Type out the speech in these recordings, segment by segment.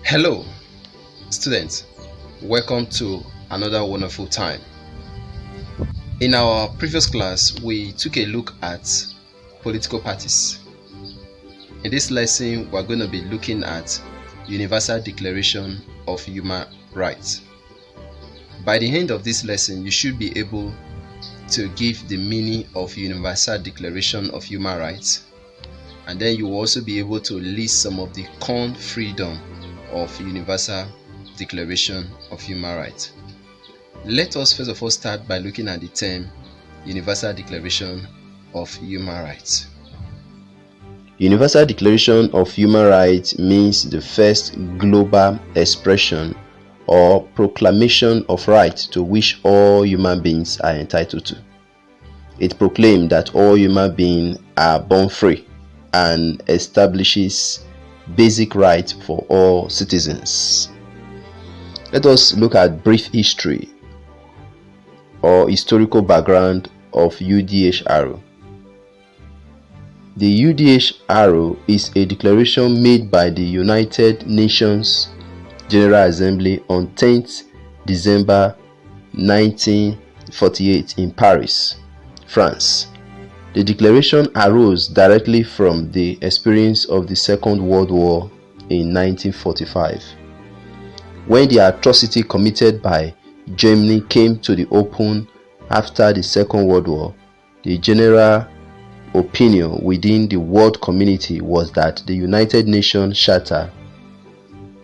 Hello, students. Welcome to another wonderful time. In our previous class, we took a look at political parties. In this lesson, we're going to be looking at Universal Declaration of Human Rights. By the end of this lesson, you should be able to give the meaning of Universal Declaration of Human Rights, and then you will also be able to list some of the core freedom of Universal Declaration of Human Rights. Let us first of all start by looking at the term Universal Declaration of Human Rights. Universal Declaration of Human Rights means the first global expression or proclamation of rights to which all human beings are entitled to. It proclaims that all human beings are born free and establishes basic rights for all citizens. Let us look at brief history or historical background of UDHR. The UDHR is a declaration made by the United Nations General Assembly on 10th December 1948 in Paris, France. The declaration arose directly from the experience of the Second World War in 1945. When the atrocity committed by Germany came to the open after the Second World War, the general opinion within the world community was that the United Nations Charter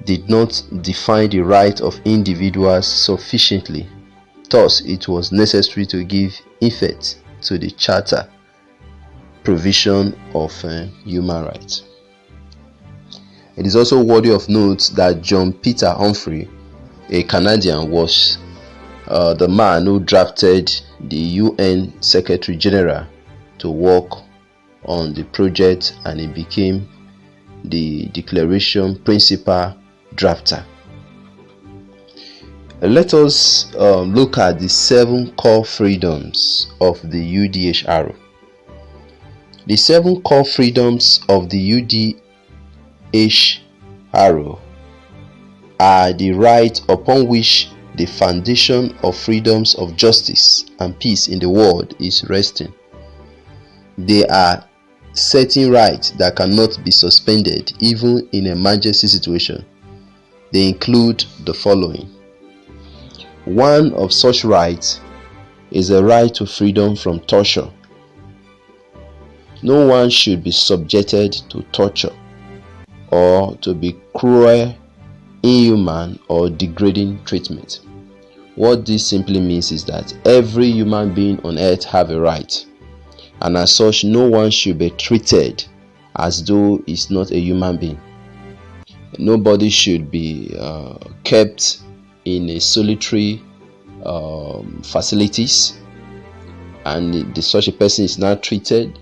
did not define the rights of individuals sufficiently. Thus, it was necessary to give effect to the Charter provision of human rights. It is also worthy of note that John Peter Humphrey, a Canadian, was the man who drafted the UN Secretary General to work on the project, and he became the declaration principal drafter. Let us look at the 7 core freedoms of the UDHR. The 7 core freedoms of the UDHR are the right upon which the foundation of freedoms of justice and peace in the world is resting. They are certain rights that cannot be suspended even in an emergency situation. They include the following. One of such rights is a right to freedom from torture. No one should be subjected to torture or to be cruel, inhuman, or degrading treatment. What this simply means is that every human being on earth have a right, and as such, no one should be treated as though he's not a human being. Nobody should be kept in a solitary facilities, and such a person is not treated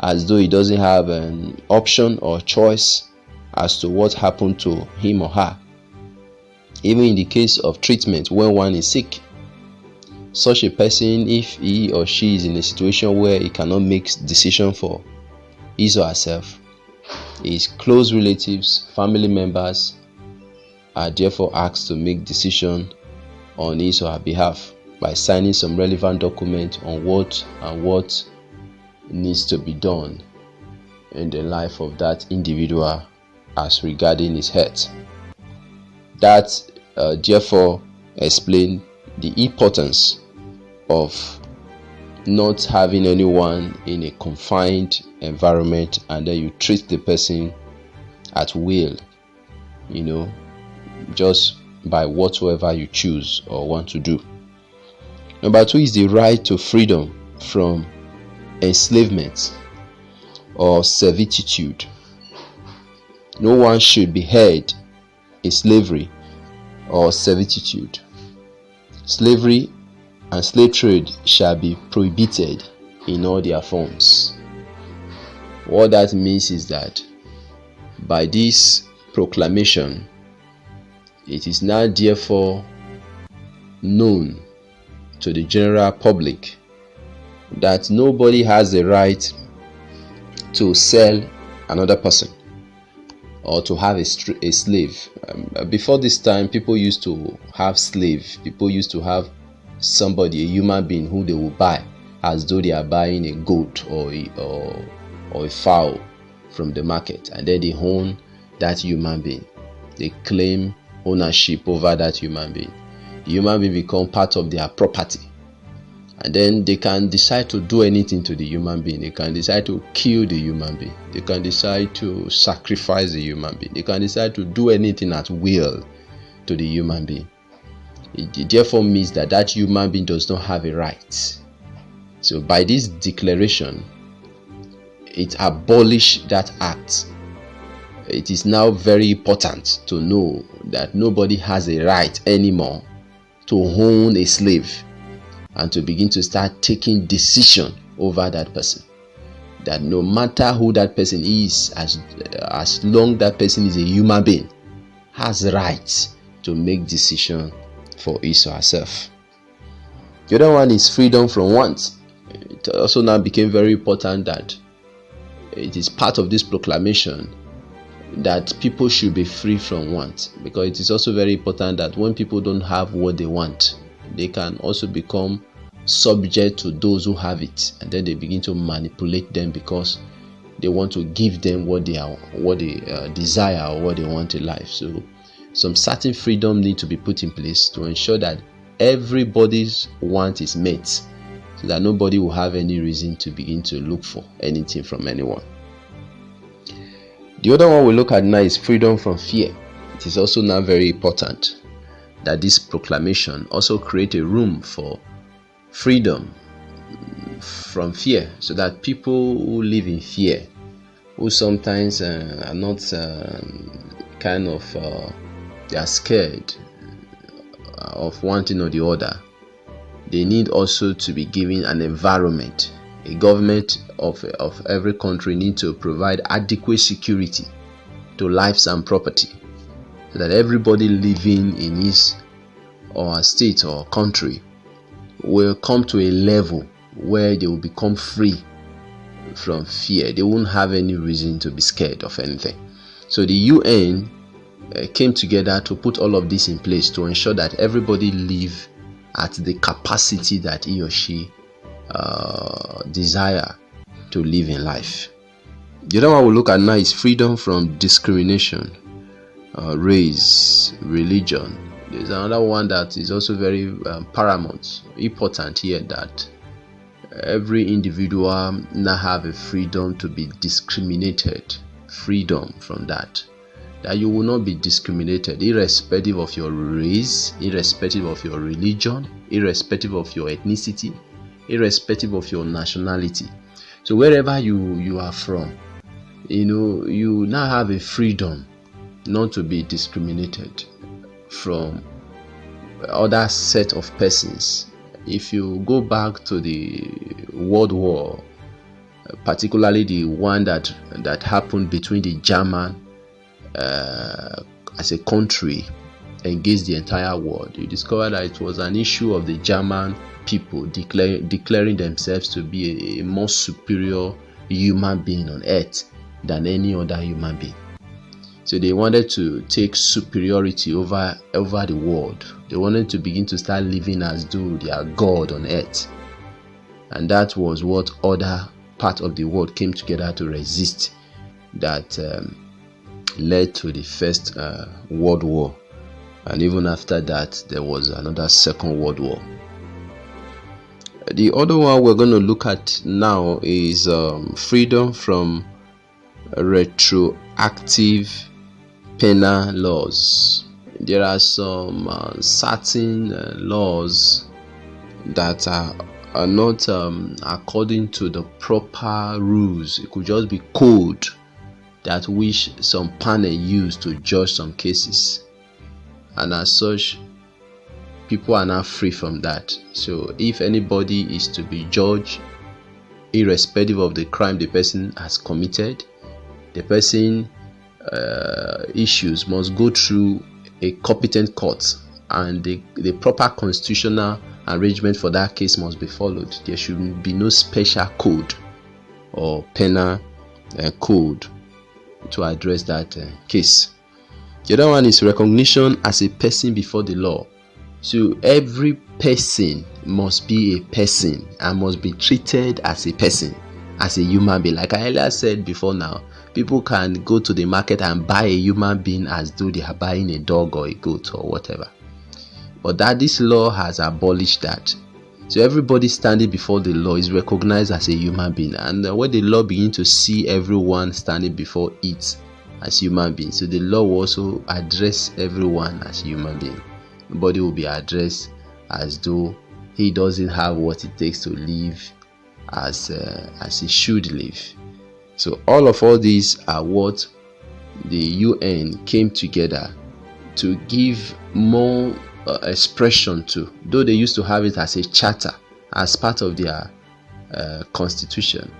as though he doesn't have an option or choice as to what happened to him or her. Even in the case of treatment, when one is sick, such a person, if he or she is in a situation where he cannot make decision for his or herself, his close relatives, family members are therefore asked to make decision on his or her behalf by signing some relevant document on what needs to be done in the life of that individual as regarding his health. That therefore explain the importance of not having anyone in a confined environment and then you treat the person at will, just by whatsoever you choose or want to do. Number 2 is the right to freedom from enslavement or servitude. No one should be held in slavery or servitude. Slavery and slave trade shall be prohibited in all their forms. What that means is that by this proclamation, it is now therefore known to the general public that nobody has the right to sell another person or to have a slave. Before this time, people used to have slave. People used to have somebody, a human being, who they will buy as though they are buying a goat or a fowl from the market, and then they own that human being. They claim ownership over that human being. The human being become part of their property, and then they can decide to do anything to the human being. They can decide to kill the human being. They can decide to sacrifice the human being. They can decide to do anything at will to the human being. It therefore means that that human being does not have a right. So by this declaration, it abolished that act. It is now very important to know that nobody has a right anymore to own a slave and to begin to start taking decision over that person. That no matter who that person is, as long that person is a human being, has the right to make decision for his or herself. The other one is freedom from want. It also now became very important that it is part of this proclamation that people should be free from want, because it is also very important that when people don't have what they want, they can also become subject to those who have it, and then they begin to manipulate them because they want to give them what they desire or what they want in life. So some certain freedom need to be put in place to ensure that everybody's want is met, so that nobody will have any reason to begin to look for anything from anyone. The other one we look at now is freedom from fear. It is also now very important that this proclamation also create a room for freedom from fear, so that people who live in fear, who sometimes are not they are scared of one thing or the other, they need also to be given an environment. A government of every country needs to provide adequate security to lives and property, so that everybody living in his or her state or country will come to a level where they will become free from fear. They won't have any reason to be scared of anything. So the UN came together to put all of this in place to ensure that everybody live at the capacity that he or she desire to live in life. The other one we'll look at now is freedom from discrimination, race, religion. There's another one that is also very paramount, important here, that every individual now have a freedom to be discriminated. Freedom from that you will not be discriminated, irrespective of your race, irrespective of your religion, irrespective of your ethnicity, irrespective of your nationality. So wherever you are from, you now have a freedom not to be discriminated from other set of persons. If you go back to the World War, particularly the one that happened between the German as a country against the entire world, you discover that it was an issue of the German people declaring themselves to be a more superior human being on earth than any other human being. So they wanted to take superiority over the world. They wanted to begin to start living as though they are God on earth. And that was what other part of the world came together to resist, that led to the First World War. And even after that, there was another Second World War. The other one we're going to look at now is freedom from retroactive penal laws. There are some certain laws that are not according to the proper rules. It could just be code that which some panel use to judge some cases, and as such, people are not free from that. So if anybody is to be judged, irrespective of the crime the person has committed, the person issues must go through a competent court, and the proper constitutional arrangement for that case must be followed. There should be no special code or penal code to address that case. The other one is recognition as a person before the law. So every person must be a person and must be treated as a person, as a human being. Like I earlier said before now, people can go to the market and buy a human being as though they are buying a dog or a goat or whatever. But that this law has abolished that. So everybody standing before the law is recognized as a human being. And when the law begins to see everyone standing before it as human beings, so the law will also address everyone as human being. Nobody will be addressed as though he doesn't have what it takes to live as he should live. So all these are what the UN came together to give more expression to, though they used to have it as a charter, as part of their constitution.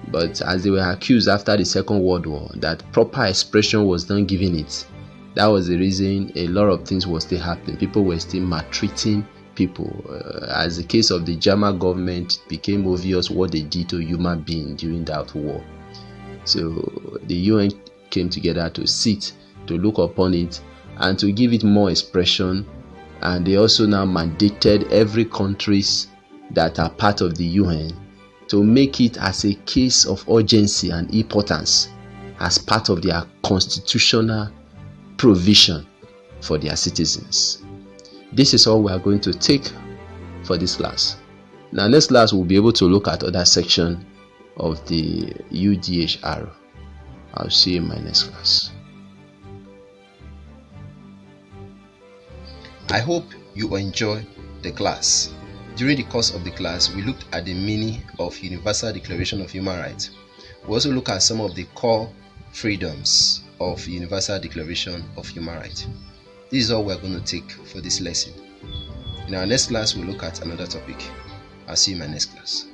But as they were accused after the Second World War that proper expression was not given it, that was the reason a lot of things were still happening. People were still maltreating people. As the case of the German government, it became obvious what they did to human beings during that war. So the UN came together to sit, to look upon it, and to give it more expression. And they also now mandated every countries that are part of the UN to make it as a case of urgency and importance as part of their constitutional provision for their citizens. This is all we are going to take for this class. Now next class we'll be able to look at other section of the UDHR. I'll see you in my next class. I hope you enjoy the class. During the course of the class, we looked at the meaning of Universal Declaration of Human Rights. We also look at some of the core freedoms of Universal Declaration of Human Rights. This is all we're going to take for this lesson. In our next class, we'll look at another topic. I'll see you in my next class.